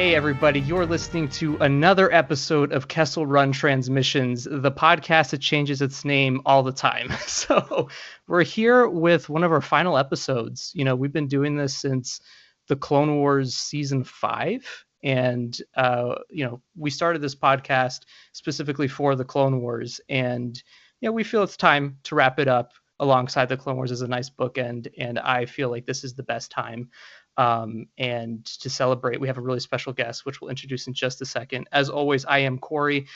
Hey everybody, you're listening to another episode of Kessel Run Transmissions, the podcast that changes its name all the time. So we're here with one of our final episodes. You know, we've been doing this since the Clone Wars season 5. And, we started this podcast specifically for the Clone Wars. And, we feel it's time to wrap it up alongside the Clone Wars as a nice bookend. And I feel like this is the best time. And to celebrate, we have a really special guest, which we'll introduce in just a second. As always, I am Corey.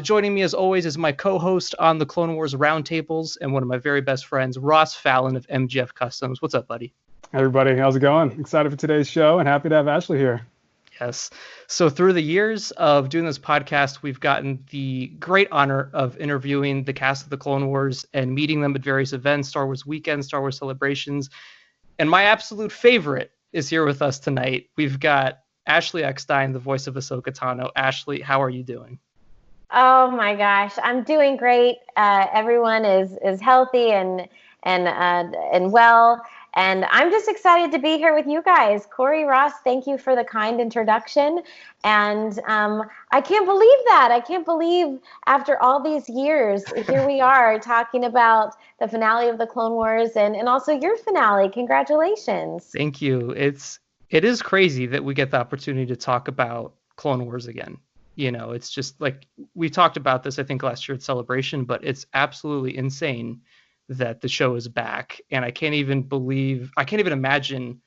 Joining me, as always, is my co-host on the Clone Wars Roundtables and one of my very best friends, Ross Fallon of MGF Customs. What's up, buddy? Hey everybody, how's it going? Excited for today's show and happy to have Ashley here. Yes. So through the years of doing this podcast, we've gotten the great honor of interviewing the cast of the Clone Wars and meeting them at various events, Star Wars weekends, Star Wars celebrations. And my absolute favorite is here with us tonight. We've got Ashley Eckstein, the voice of Ahsoka Tano. Ashley, how are you doing? Oh my gosh, I'm doing great. Everyone is healthy and well, and I'm just excited to be here with you guys. Corey, Ross, thank you for the kind introduction. And I can't believe that. I can't believe after all these years, here we are talking about the finale of the Clone Wars and also your finale. Congratulations. Thank you. It is crazy that we get the opportunity to talk about Clone Wars again. You know, it's just like we talked about this, I think, last year at Celebration, but it's absolutely insane that the show is back. And I can't even imagine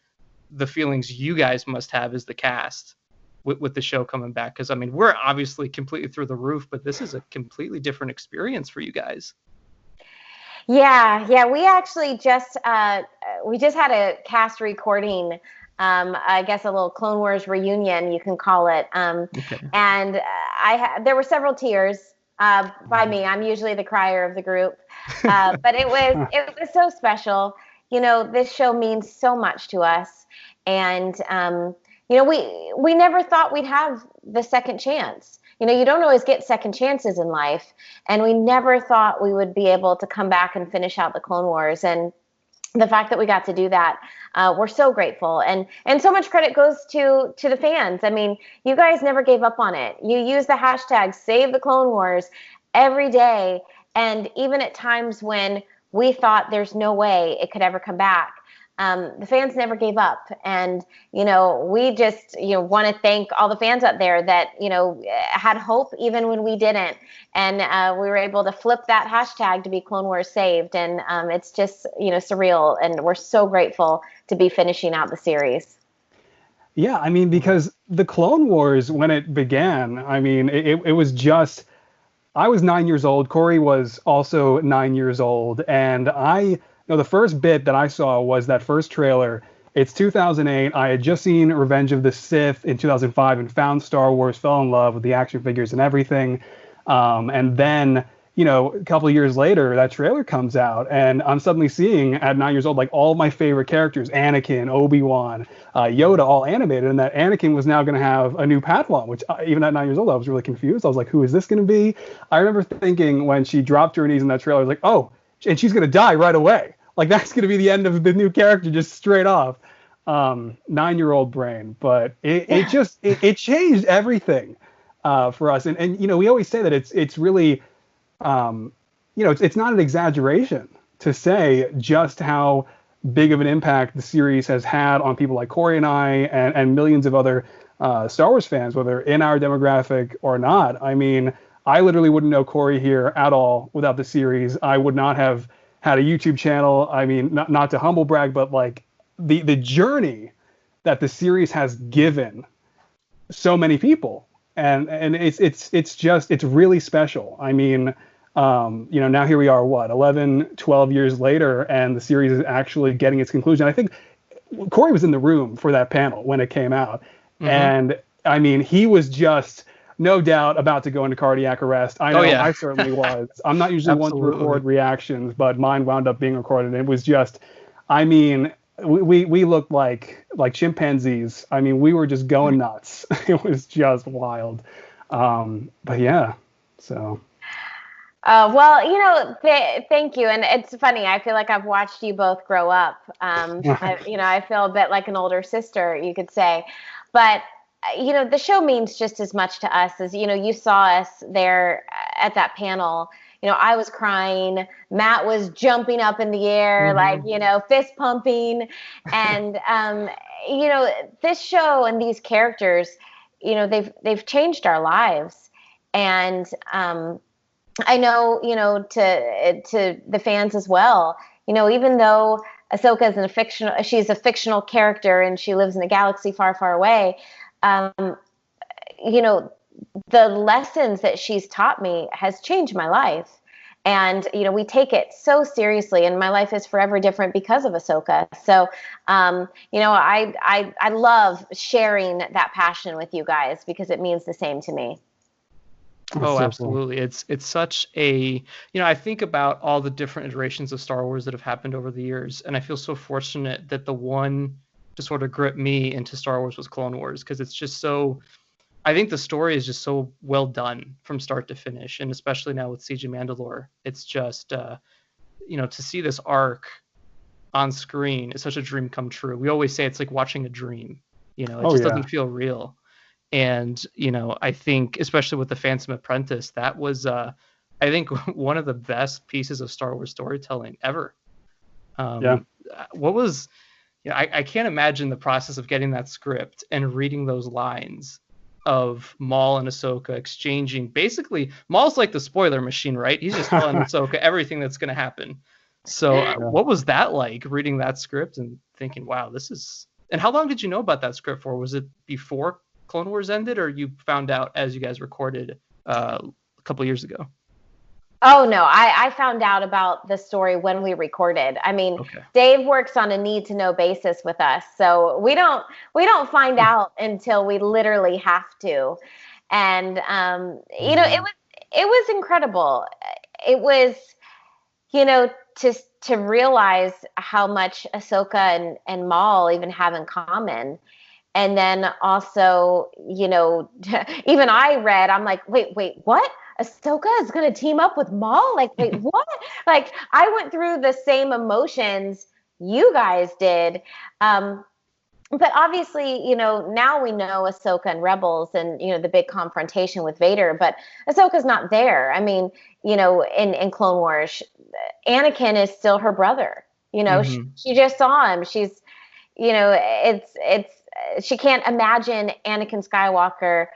the feelings you guys must have as the cast with the show coming back. Because, I mean, we're obviously completely through the roof, but this is a completely different experience for you guys. Yeah. We actually just had a cast recording, I guess a little Clone Wars reunion, you can call it. Okay. And there were several tears by me. I'm usually the crier of the group. But it was so special. You know, this show means so much to us. And, we never thought we'd have the second chance. You know, you don't always get second chances in life. And we never thought we would be able to come back and finish out the Clone Wars. And the fact that we got to do that, we're so grateful. And so much credit goes to the fans. I mean, you guys never gave up on it. You use the hashtag Save the Clone Wars every day. And even at times when we thought there's no way it could ever come back, the fans never gave up. And, we just, want to thank all the fans out there that, had hope even when we didn't. And we were able to flip that hashtag to be Clone Wars Saved. And it's just, surreal. And we're so grateful to be finishing out the series. Yeah, I mean, because the Clone Wars, when it began, I mean, it was just, I was 9 years old. Corey was also 9 years old. And the first bit that I saw was that first trailer. It's 2008. I had just seen Revenge of the Sith in 2005 and found Star Wars, fell in love with the action figures and everything. And then, a couple of years later, that trailer comes out and I'm suddenly seeing at 9 years old, like all my favorite characters, Anakin, Obi-Wan, Yoda, all animated. And that Anakin was now going to have a new Padawan, which even at 9 years old, I was really confused. I was like, who is this going to be? I remember thinking when she dropped to her knees in that trailer, I was like, oh, and she's going to die right away. Like, that's going to be the end of the new character, just straight off. 9-year-old brain. But it changed everything for us. And we always say that it's really, it's not an exaggeration to say just how big of an impact the series has had on people like Corey and I and millions of other Star Wars fans, whether in our demographic or not. I mean, I literally wouldn't know Corey here at all without the series. I would not have had a YouTube channel. I mean, not to humble brag, but like the journey that the series has given so many people. And it's really special. I mean, now here we are, 11, 12 years later, and the series is actually getting its conclusion. I think Corey was in the room for that panel when it came out. Mm-hmm. And I mean, he was just no doubt about to go into cardiac arrest. I know. Oh, yeah. I certainly was. I'm not usually one to record reactions, but mine wound up being recorded. It was just, I mean, we looked like chimpanzees. I mean, we were just going nuts. It was just wild. But yeah, so. Well, thank you. And it's funny. I feel like I've watched you both grow up. I feel a bit like an older sister, you could say. But the show means just as much to us as, you saw us there at that panel. I was crying. Matt was jumping up in the air, like, fist pumping. And, this show and these characters, they've changed our lives. And I know, to the fans as well, even though Ahsoka is she's a fictional character and she lives in a galaxy far, far away, the lessons that she's taught me has changed my life. And, we take it so seriously, and my life is forever different because of Ahsoka. So, I love sharing that passion with you guys because it means the same to me. Oh, absolutely. It's such a, I think about all the different iterations of Star Wars that have happened over the years, and I feel so fortunate that the one to sort of grip me into Star Wars was Clone Wars, because it's just so, I think the story is just so well done from start to finish, and especially now with Siege of Mandalore, it's just, to see this arc on screen is such a dream come true. We always say it's like watching a dream, it just doesn't feel real. And, I think, especially with The Phantom Apprentice, that was, I think, one of the best pieces of Star Wars storytelling ever. What was, I can't imagine the process of getting that script and reading those lines of Maul and Ahsoka exchanging. Basically, Maul's like the spoiler machine, right? He's just telling Ahsoka everything that's going to happen. So what was that like, reading that script and thinking, wow, this is... And how long did you know about that script for? Was it before Clone Wars ended, or you found out as you guys recorded a couple years ago? Oh no, I found out about the story when we recorded. I mean, Dave works on a need to know basis with us, so we don't find out until we literally have to. And it was incredible. It was, to realize how much Ahsoka and Maul even have in common. And then also, even I read, I'm like, wait, what? Ahsoka is going to team up with Maul? Like, wait, what? Like, I went through the same emotions you guys did. But obviously, now we know Ahsoka and Rebels and, the big confrontation with Vader, but Ahsoka's not there. I mean, in Clone Wars, Anakin is still her brother. She just saw him. She's, she can't imagine Anakin Skywalker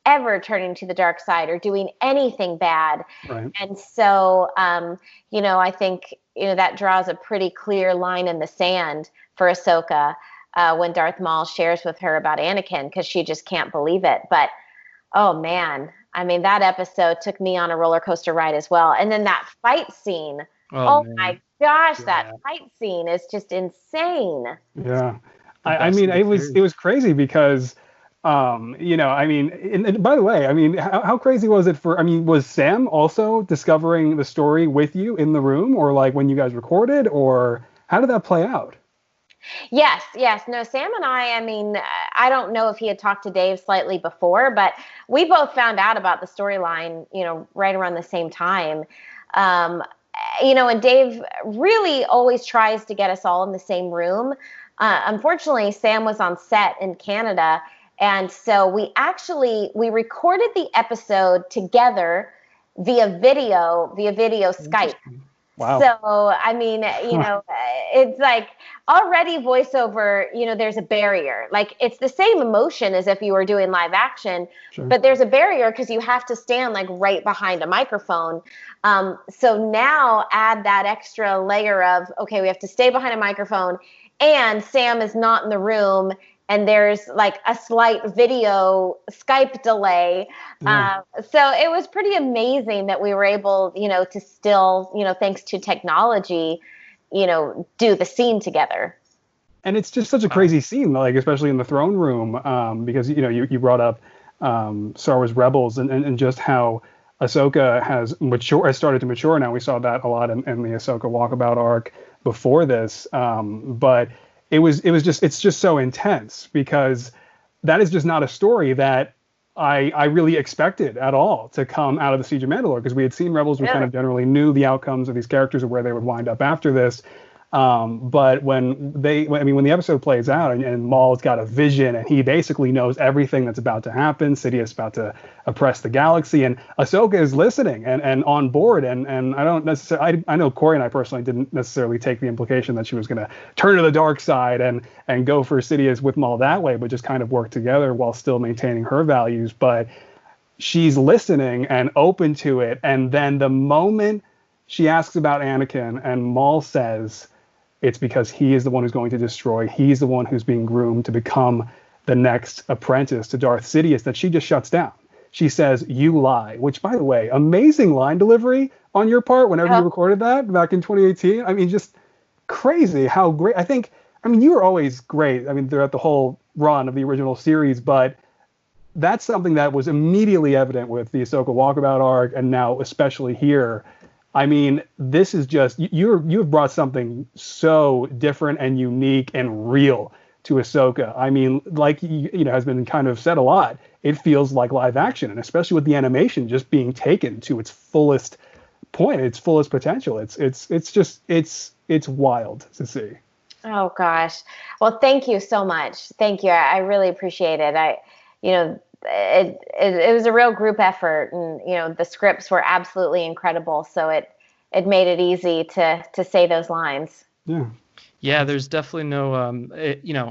ever turning to the dark side or doing anything bad. Right. And so, I think, that draws a pretty clear line in the sand for Ahsoka when Darth Maul shares with her about Anakin, because she just can't believe it. But, oh man, I mean, that episode took me on a roller coaster ride as well. And then that fight scene, oh my gosh, that fight scene is just insane. Yeah. I mean, it was crazy because, and by the way, I mean, how crazy was it was Sam also discovering the story with you in the room, or like when you guys recorded, or how did that play out? Yes. No, Sam and I don't know if he had talked to Dave slightly before, but we both found out about the storyline, right around the same time. And Dave really always tries to get us all in the same room. Unfortunately, Sam was on set in Canada, and so we recorded the episode together via video Skype. Wow. So, I mean, it's like already voiceover, there's a barrier. Like, it's the same emotion as if you were doing live action, but there's a barrier because you have to stand like right behind a microphone. So now add that extra layer of, okay, we have to stay behind a microphone, and Sam is not in the room, and there's like a slight video Skype delay. So it was pretty amazing that we were able, to still, thanks to technology, do the scene together. And it's just such a crazy scene, like, especially in the throne room, because, you brought up Star Wars Rebels and just how Ahsoka has started to mature now. We saw that a lot in the Ahsoka walkabout arc before this. But it's just so intense, because that is just not a story that I really expected at all to come out of the Siege of Mandalore, because we had seen Rebels. We kind of generally knew the outcomes of these characters and where they would wind up after this. But when the episode plays out and Maul's got a vision and he basically knows everything that's about to happen, Sidious is about to oppress the galaxy, and Ahsoka is listening and on board. And I don't necessarily, I know Corey and I personally didn't necessarily take the implication that she was going to turn to the dark side and go for Sidious with Maul that way, but just kind of work together while still maintaining her values. But she's listening and open to it. And then the moment she asks about Anakin and Maul says, it's because he is the one who's going to destroy. He's the one who's being groomed to become the next apprentice to Darth Sidious, that she just shuts down. She says, "You lie," which, by the way, amazing line delivery on your part whenever you recorded that back in 2018. I mean, just crazy how great. You were always great. I mean, throughout the whole run of the original series, but that's something that was immediately evident with the Ahsoka Walkabout arc, and now especially here. I mean, this is just, you've brought something so different and unique and real to Ahsoka. I mean, like, has been kind of said a lot, it feels like live action, and especially with the animation just being taken to its fullest point, its fullest potential. It's wild to see. Oh gosh. Well, thank you so much. Thank you. I really appreciate it. It was a real group effort, and the scripts were absolutely incredible, so it made it easy to say those lines. Yeah, there's definitely no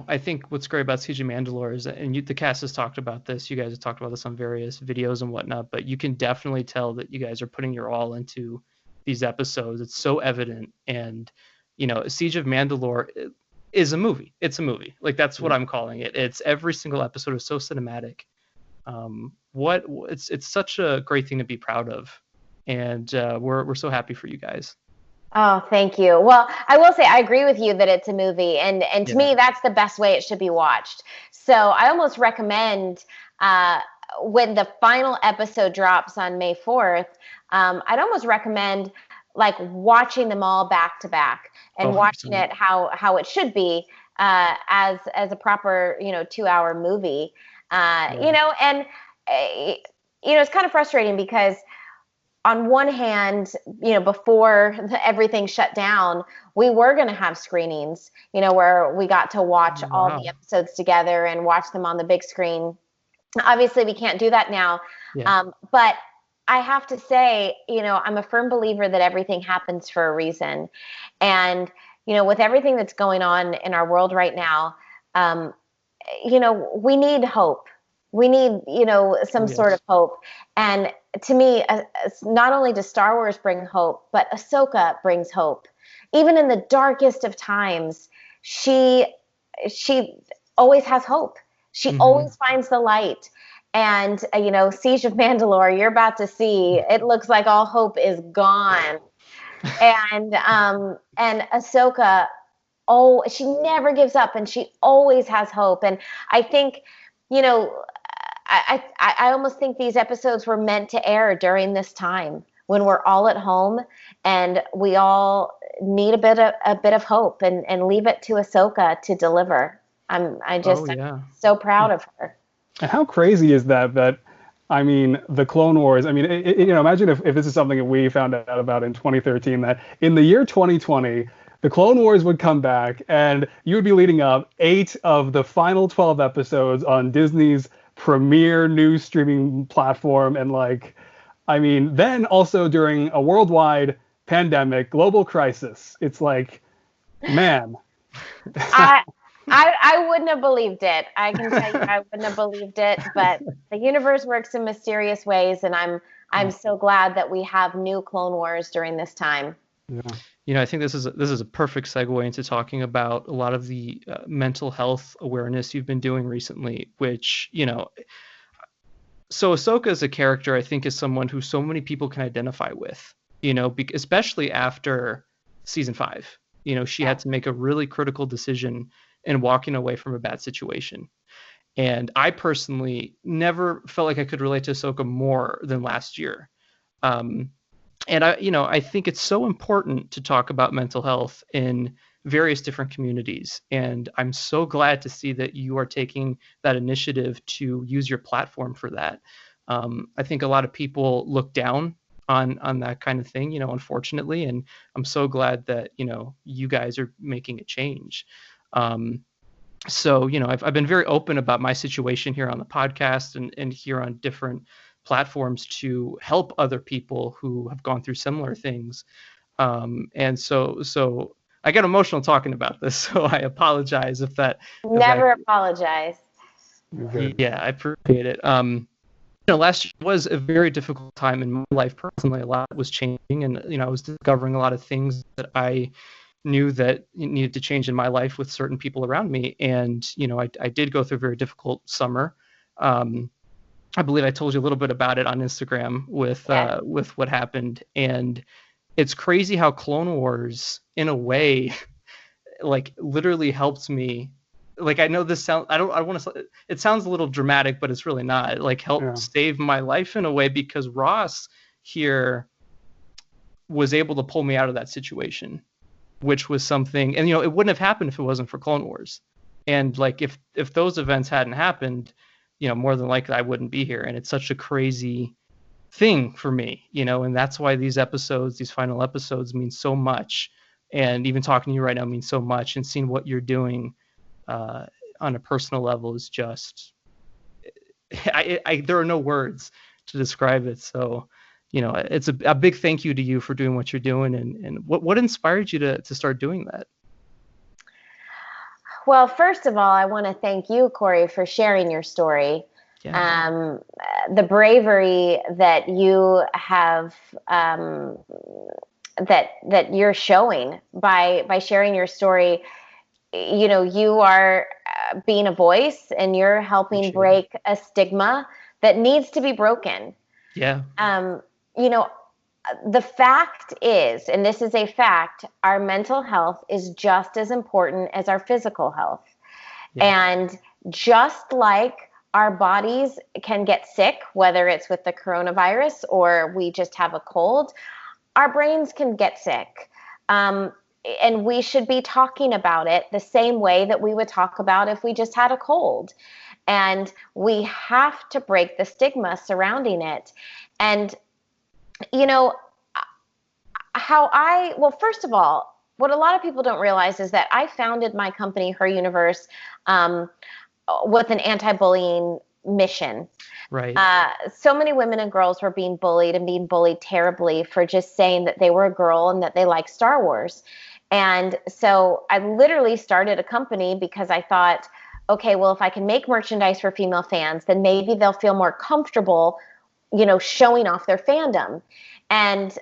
I think what's great about Siege of Mandalore is, and the cast has talked about this, you guys have talked about this on various videos and whatnot, but you can definitely tell that you guys are putting your all into these episodes. It's so evident. And Siege of Mandalore is a movie. It's a movie. Like, that's what I'm calling it. It's every single episode is so cinematic. It's such a great thing to be proud of, and we're so happy for you guys. Oh, thank you. Well, I will say I agree with you that it's a movie, and to me that's the best way it should be watched. So I almost recommend when the final episode drops on May 4th, I'd almost recommend like watching them all back to back and watching it how it should be as a proper 2-hour movie. And it's kind of frustrating because on one hand, before everything shut down, we were going to have screenings, where we got to watch all the episodes together and watch them on the big screen. Obviously, we can't do that now. But I have to say, I'm a firm believer that everything happens for a reason. And, with everything that's going on in our world right now, we need hope. We need, some sort of hope. And to me, not only does Star Wars bring hope, but Ahsoka brings hope. Even in the darkest of times, she always has hope. She always finds the light. And, Siege of Mandalore, you're about to see, it looks like all hope is gone. And Ahsoka, she never gives up, and she always has hope. And I think, I almost think these episodes were meant to air during this time when we're all at home and we all need a bit of hope, and leave it to Ahsoka to deliver. I'm so proud of her. And how crazy is that the Clone Wars, imagine if this is something that we found out about in 2013, that in the year 2020, the Clone Wars would come back and you would be leading up 8 of the final 12 episodes on Disney's premier new streaming platform. And then also during a worldwide pandemic, global crisis. It's like, man. I wouldn't have believed it. I can tell you I wouldn't have believed it, but the universe works in mysterious ways, and I'm so glad that we have new Clone Wars during this time. I think this is a perfect segue into talking about a lot of the mental health awareness you've been doing recently, which, so Ahsoka as a character, I think, is someone who so many people can identify with, especially after season 5. She had to make a really critical decision in walking away from a bad situation. And I personally never felt like I could relate to Ahsoka more than last year. And I think it's so important to talk about mental health in various different communities. And I'm so glad to see that you are taking that initiative to use your platform for that. I think a lot of people look down on that kind of thing, unfortunately. And I'm so glad that, you guys are making a change. So, I've been very open about my situation here on the podcast and here on different platforms to help other people who have gone through similar things. And so I get emotional talking about this, so I apologize if that. Never apologize. Yeah, I appreciate it. Last year was a very difficult time in my life personally. A lot was changing, and I was discovering a lot of things that I knew that needed to change in my life with certain people around me. And I did go through a very difficult summer. I believe I told you a little bit about it on Instagram with what happened. And it's crazy how Clone Wars, in a way, like literally helped me. Like, I know this sounds, I want to, it sounds a little dramatic, but it's really not. It, like, helped save my life in a way, because Ross here was able to pull me out of that situation, which was something, and it wouldn't have happened if it wasn't for Clone Wars. And like, if those events hadn't happened, more than likely I wouldn't be here. And it's such a crazy thing for me, and that's why these final episodes mean so much. And even talking to you right now means so much, and seeing what you're doing on a personal level is just, there are no words to describe it. So, it's a big thank you to you for doing what you're doing. And what inspired you to start doing that? Well, first of all, I want to thank you, Corey, for sharing your story. Yeah. The bravery that you have, that you're showing by sharing your story. You are being a voice, and you're helping break a stigma that needs to be broken. Yeah. The fact is, and this is a fact, our mental health is just as important as our physical health. Yeah. And just like our bodies can get sick, whether it's with the coronavirus or we just have a cold, our brains can get sick. And we should be talking about it the same way that we would talk about if we just had a cold. And we have to break the stigma surrounding it. And, well, first of all, what a lot of people don't realize is that I founded my company, Her Universe, with an anti-bullying mission. Right. So many women and girls were being bullied terribly for just saying that they were a girl and that they liked Star Wars. And so I literally started a company because I thought, okay, well, if I can make merchandise for female fans, then maybe they'll feel more comfortable, showing off their fandom. And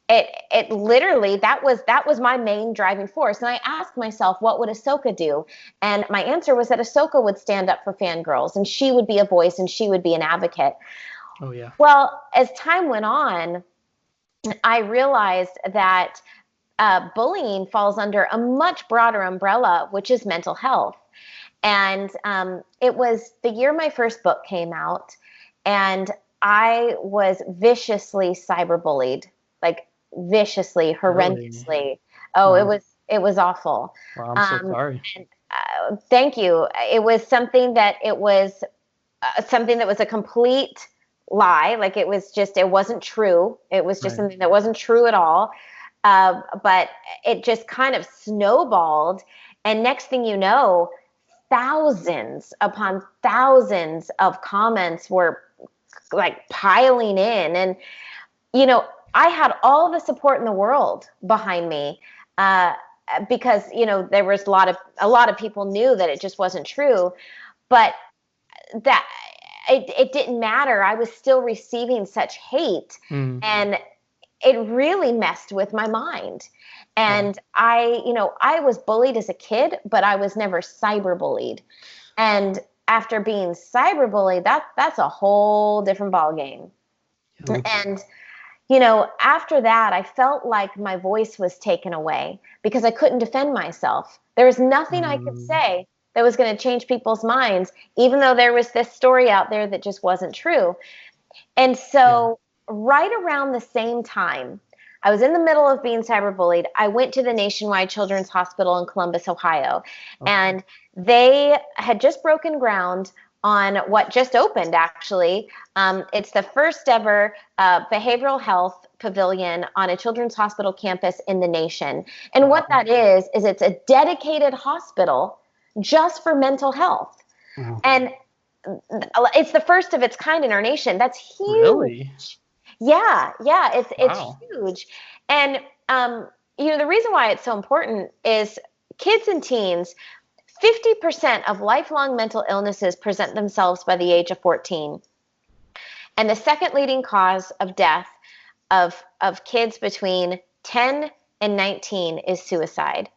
it literally, that was my main driving force. And I asked myself, what would Ahsoka do? And my answer was that Ahsoka would stand up for fangirls, and she would be a voice, and she would be an advocate. Oh, yeah. Well, as time went on, I realized that bullying falls under a much broader umbrella, which is mental health. And it was the year my first book came out, and I was viciously cyberbullied, like viciously, horrendously. Really? Oh, wow. It was awful. Wow, I'm so sorry. And, thank you. It was something that was a complete lie. Like, it wasn't true. It was just something that wasn't true at all. But it just kind of snowballed. And next thing you know, thousands upon thousands of comments were like piling in. And, I had all the support in the world behind me, because, there was a lot of people knew that it just wasn't true, but that it didn't matter. I was still receiving such hate, and it really messed with my mind. And I was bullied as a kid, but I was never cyberbullied. And after being cyberbullied, that's a whole different ballgame. Yeah. And, after that, I felt like my voice was taken away because I couldn't defend myself. There was nothing I could say that was going to change people's minds, even though there was this story out there that just wasn't true. And so right around the same time, I was in the middle of being cyberbullied. I went to the Nationwide Children's Hospital in Columbus, Ohio, and they had just broken ground on what just opened, actually. It's the first ever behavioral health pavilion on a children's hospital campus in the nation. And what that is it's a dedicated hospital just for mental health. Wow. And it's the first of its kind in our nation. That's huge. Really? Yeah, it's Wow. huge. And the reason why it's so important is kids and teens, 50% of lifelong mental illnesses present themselves by the age of 14. And the second leading cause of death of kids between 10 and 19 is suicide.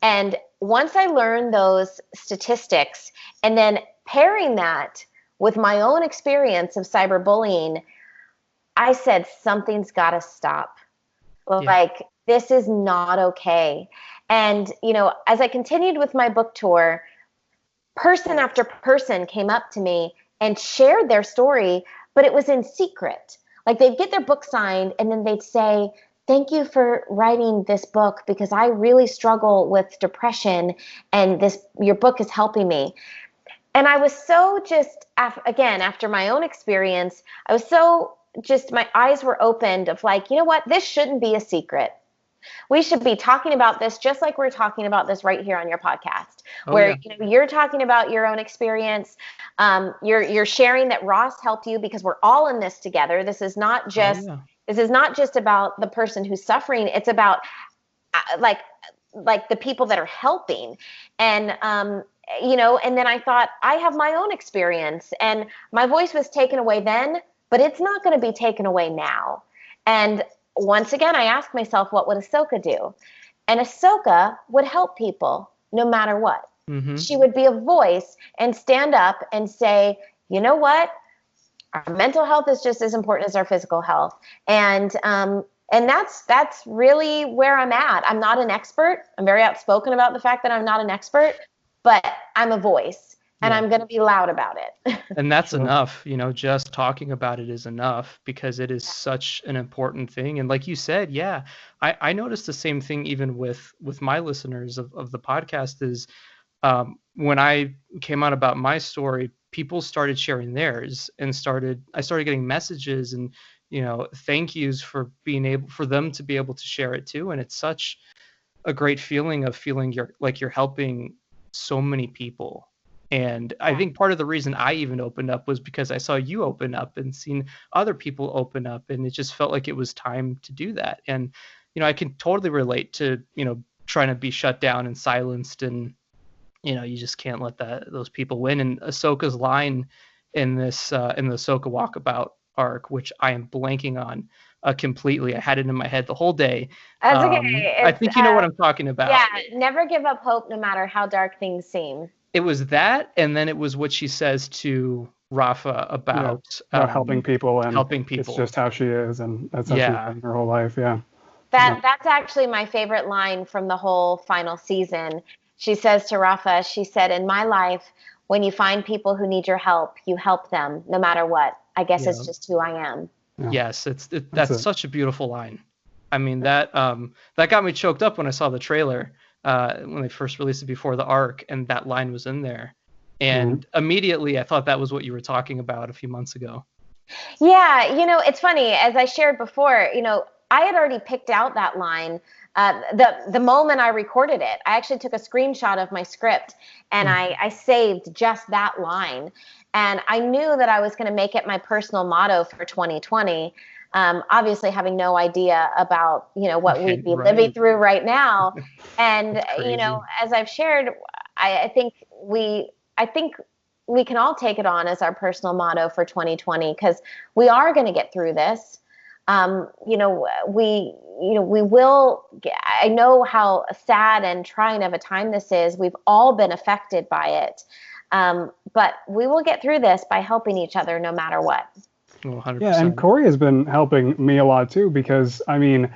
And once I learned those statistics, and then pairing that with my own experience of cyberbullying, I said, something's got to stop. Like, this is not okay. And, as I continued with my book tour, person after person came up to me and shared their story, but it was in secret. Like, they'd get their book signed and then they'd say, thank you for writing this book because I really struggle with depression and your book is helping me. And I was so again, after my own experience, I was so my eyes were opened of like, you know what, this shouldn't be a secret. We should be talking about this just like we're talking about this right here on your podcast, you're talking about your own experience. You're sharing that Ross helped you because we're all in this together. This is not just about the person who's suffering. It's about like the people that are helping. And, and then I thought, I have my own experience and my voice was taken away then, but it's not going to be taken away now. And once again, I asked myself, what would Ahsoka do? And Ahsoka would help people no matter what. Mm-hmm. She would be a voice and stand up and say, you know what? Our mental health is just as important as our physical health. And that's really where I'm at. I'm not an expert. I'm very outspoken about the fact that I'm not an expert, but I'm a voice. And I'm going to be loud about it. And that's enough, just talking about it is enough because it is such an important thing. And like you said, I noticed the same thing even with my listeners of the podcast is when I came out about my story, people started sharing theirs and I started getting messages and, thank yous for for them to be able to share it too. And it's such a great feeling of feeling you're helping so many people. And I think part of the reason I even opened up was because I saw you open up and seen other people open up, and it just felt like it was time to do that. And, I can totally relate to, trying to be shut down and silenced, and, you just can't let those people win. And Ahsoka's line in this, in the Ahsoka Walkabout arc, which I am blanking on completely. I had it in my head the whole day. That's okay. I think you know what I'm talking about. Yeah, never give up hope no matter how dark things seem. It was that, and then it was what she says to Rafa about helping people and helping people. It's just how she is, and that's how she's been her whole life. That's actually my favorite line from the whole final season. She says to Rafa, she said, in my life, when you find people who need your help, you help them no matter what. I guess it's just who I am. Yeah. Yes, that's such a beautiful line. I mean, that got me choked up when I saw the trailer. When they first released it before the arc, and that line was in there. And immediately I thought that was what you were talking about a few months ago. Yeah, it's funny, as I shared before, I had already picked out that line the moment I recorded it. I actually took a screenshot of my script and I saved just that line. And I knew that I was going to make it my personal motto for 2020. Obviously having no idea about, what we'd be living through right now. And, as I've shared, I think we can all take it on as our personal motto for 2020, because we are going to get through this. We will I know how sad and trying of a time this is. We've all been affected by it. But we will get through this by helping each other no matter what. 100%. Yeah, and Corey has been helping me a lot too, because I mean,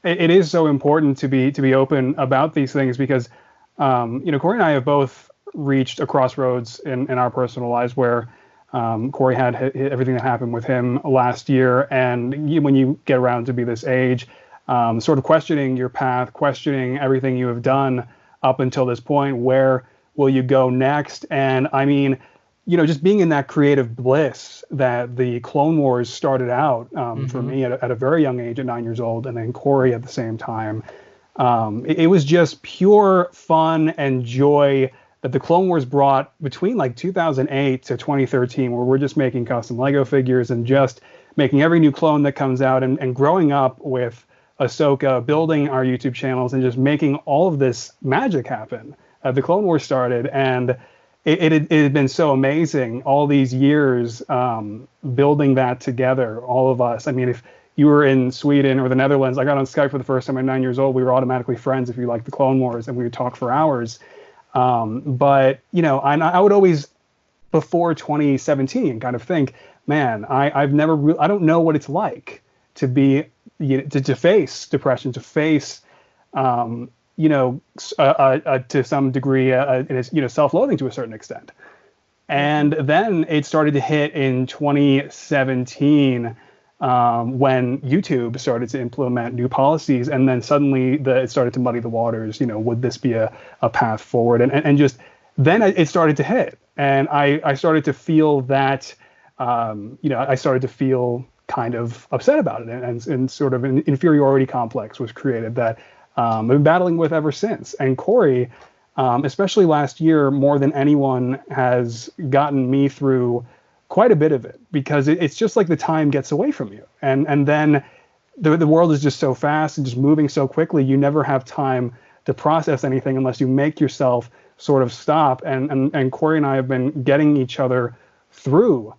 it is so important to be open about these things because, Corey and I have both reached a crossroads in our personal lives where Corey had everything that happened with him last year, and when you get around to be this age, sort of questioning your path, questioning everything you have done up until this point, where will you go next? And I mean, just being in that creative bliss that the Clone Wars started out for me at a very young age, at 9 years old, and then Corey at the same time. It was just pure fun and joy that the Clone Wars brought between like 2008 to 2013, where we're just making custom Lego figures and just making every new clone that comes out, and growing up with Ahsoka, building our YouTube channels, and just making all of this magic happen. The Clone Wars started, and it had been so amazing all these years building that together, all of us. I mean, if you were in Sweden or the Netherlands, I got on Skype for the first time at 9 years old. We were automatically friends if you liked the Clone Wars, and we would talk for hours. But, I would always, before 2017, kind of think, man, I don't know what it's like to be, to face depression, to face, to some degree, self-loathing to a certain extent. And then it started to hit in 2017 when YouTube started to implement new policies, and then suddenly it started to muddy the waters. Would this be a path forward? And just then it started to hit, and I started to feel that, I started to feel kind of upset about it, and sort of an inferiority complex was created that I've been battling with ever since. And Corey, especially last year, more than anyone, has gotten me through quite a bit of it, because it's just like the time gets away from you, and then the world is just so fast and just moving so quickly. You never have time to process anything unless you make yourself sort of stop. And Corey and I have been getting each other through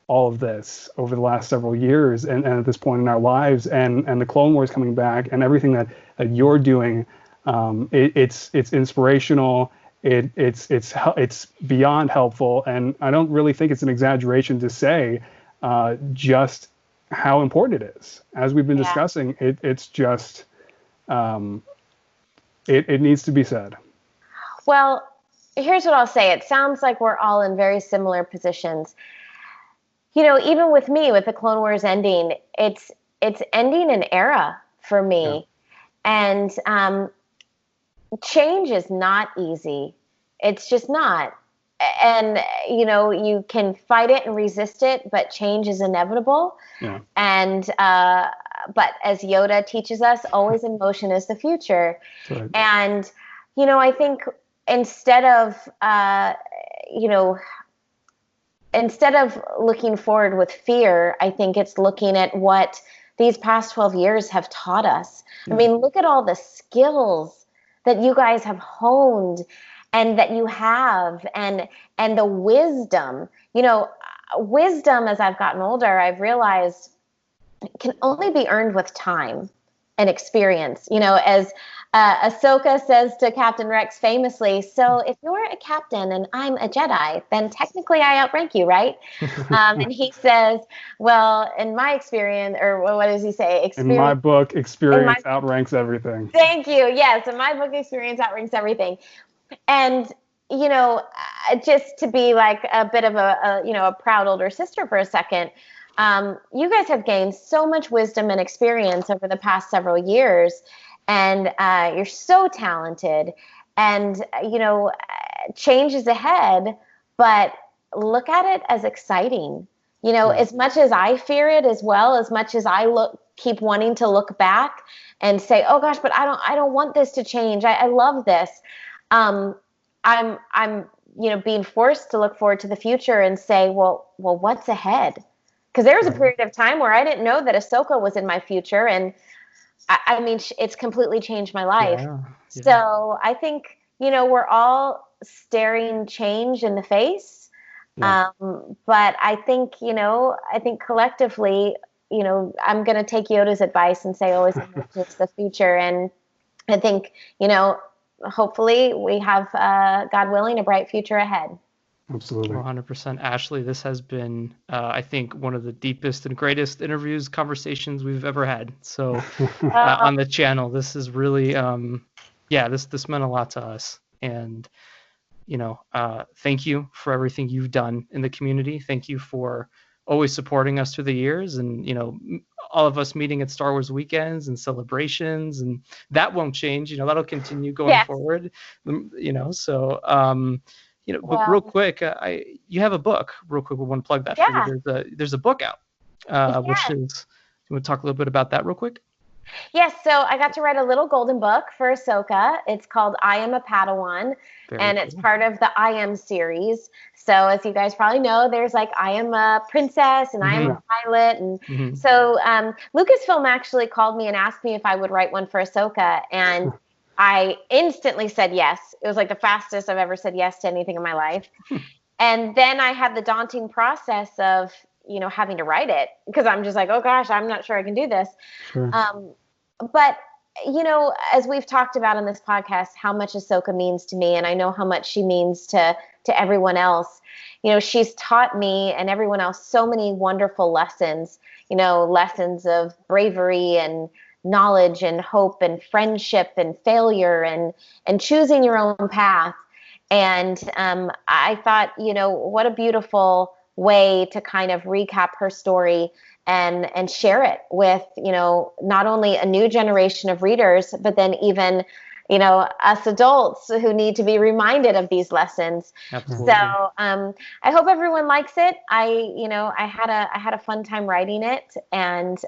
all of this over the last several years, and at this point in our lives, and the Clone Wars coming back, and everything that you're doing, it's inspirational. It's beyond helpful, and I don't really think it's an exaggeration to say just how important it is. As we've been discussing, it's just it needs to be said. Well, here's what I'll say. It sounds like we're all in very similar positions. Even with me, with the Clone Wars ending, it's ending an era for me. Yeah. And change is not easy. It's just not. And, you can fight it and resist it, but change is inevitable. Yeah. And, but as Yoda teaches us, always in motion is the future. Right. And, I think instead of looking forward with fear, I think it's looking at what these past 12 years have taught us. Yeah. I mean, look at all the skills that you guys have honed and that you have, and the wisdom. Wisdom, as I've gotten older, I've realized can only be earned with time and experience. As Ahsoka says to Captain Rex famously, so if you're a captain and I'm a Jedi, then technically I outrank you, right? And he says, well, in my experience, or what does he say? In my book, experience outranks everything. Thank you. Yes, in my book, experience outranks everything. And, just to be like a bit of a proud older sister for a second, you guys have gained so much wisdom and experience over the past several years. And you're so talented, and change is ahead, but look at it as exciting. As much as I fear it, as well, as much as I keep wanting to look back and say, oh gosh, but I don't want this to change. I love this. I'm being forced to look forward to the future and say, well, what's ahead? Because there was a period of time where I didn't know that Ahsoka was in my future, and I mean, it's completely changed my life. Yeah. So I think, we're all staring change in the face. Yeah. But I think, collectively, I'm going to take Yoda's advice and say, always it's the future. And I think, hopefully we have, God willing, a bright future ahead. Absolutely. 100%. Ashley, this has been, I think, one of the deepest and greatest conversations we've ever had. So on the channel, this is really, this meant a lot to us. And, thank you for everything you've done in the community. Thank you for always supporting us through the years, and, all of us meeting at Star Wars weekends and celebrations, and that won't change. That'll continue going forward, so, But real quick, you have a book. Real quick, we want to plug that for you. There's a book out, which is. You want to talk a little bit about that real quick? Yes, so I got to write a little golden book for Ahsoka. It's called I Am a Padawan, it's part of the I Am series. So as you guys probably know, there's like I Am a Princess and I Am a Pilot. And so Lucasfilm actually called me and asked me if I would write one for Ahsoka. And I instantly said yes. It was like the fastest I've ever said yes to anything in my life. And then I had the daunting process of having to write it, because I'm just like, oh gosh, I'm not sure I can do this. Sure. But as we've talked about in this podcast, how much Ahsoka means to me, and I know how much she means to everyone else. She's taught me and everyone else so many wonderful lessons, lessons of bravery and knowledge and hope and friendship and failure and choosing your own path. And I thought, what a beautiful way to kind of recap her story and share it with, not only a new generation of readers, but then even, us adults who need to be reminded of these lessons. Absolutely. So I hope everyone likes it. I had a fun time writing it, and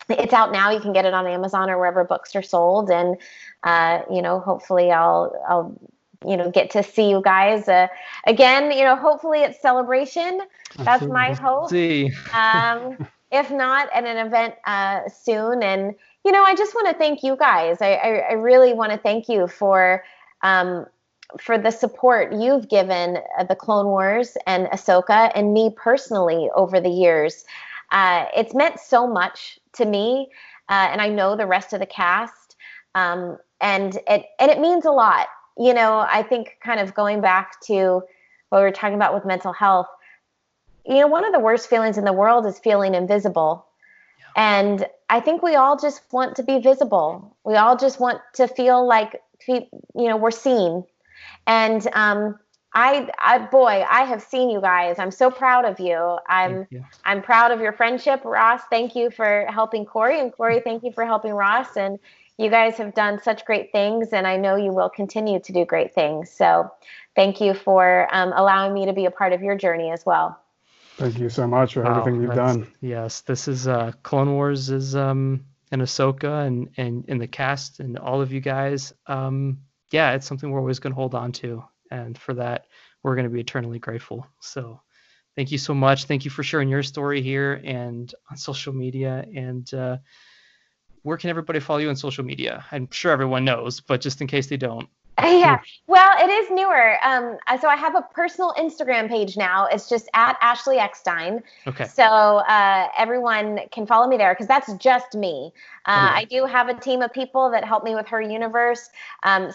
it's out now. You can get it on Amazon or wherever books are sold. And, hopefully I'll get to see you guys again. Hopefully it's Celebration. That's my hope. If not, at an event soon. And I just want to thank you guys. I really want to thank you for the support you've given the Clone Wars and Ahsoka and me personally over the years. It's meant so much to me, and I know the rest of the cast, and it means a lot. I think kind of going back to what we were talking about with mental health, one of the worst feelings in the world is feeling invisible. Yeah. And I think we all just want to be visible. We all just want to feel like, we're seen. And I have seen you guys. I'm so proud of you. I'm proud of your friendship. Ross, thank you for helping Corey, and Corey, thank you for helping Ross. And you guys have done such great things, and I know you will continue to do great things. So thank you for allowing me to be a part of your journey as well. Thank you so much for everything you've done. Yes, this is Clone Wars is and Ahsoka and the cast and all of you guys. It's something we're always going to hold on to. And for that, we're going to be eternally grateful. So thank you so much. Thank you for sharing your story here and on social media. And where can everybody follow you on social media? I'm sure everyone knows, but just in case they don't. Yeah, well, it is newer. So I have a personal Instagram page now. It's just at Ashley Eckstein. Okay. So everyone can follow me there, because that's just me. I do have a team of people that help me with her universe.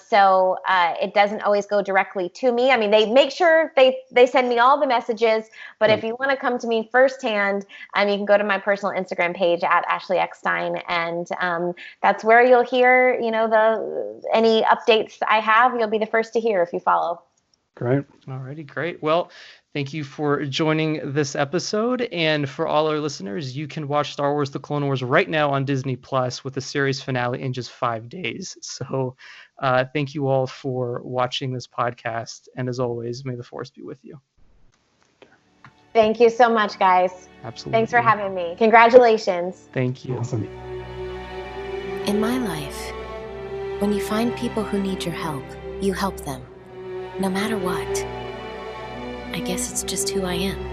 So it doesn't always go directly to me. I mean, they make sure they send me all the messages. But if you want to come to me firsthand, you can go to my personal Instagram page at Ashley Eckstein, and that's where you'll hear, any updates I have. You'll be the first to hear if you follow. Great. Alrighty, great. Well, thank you for joining this episode. And for all our listeners, you can watch Star Wars: The Clone Wars right now on Disney Plus with the series finale in just 5 days. So thank you all for watching this podcast. And as always, may the Force be with you. Thank you so much, guys. Absolutely. Thanks for having me. Congratulations. Thank you. Awesome. In my life, when you find people who need your help, you help them, no matter what. I guess it's just who I am.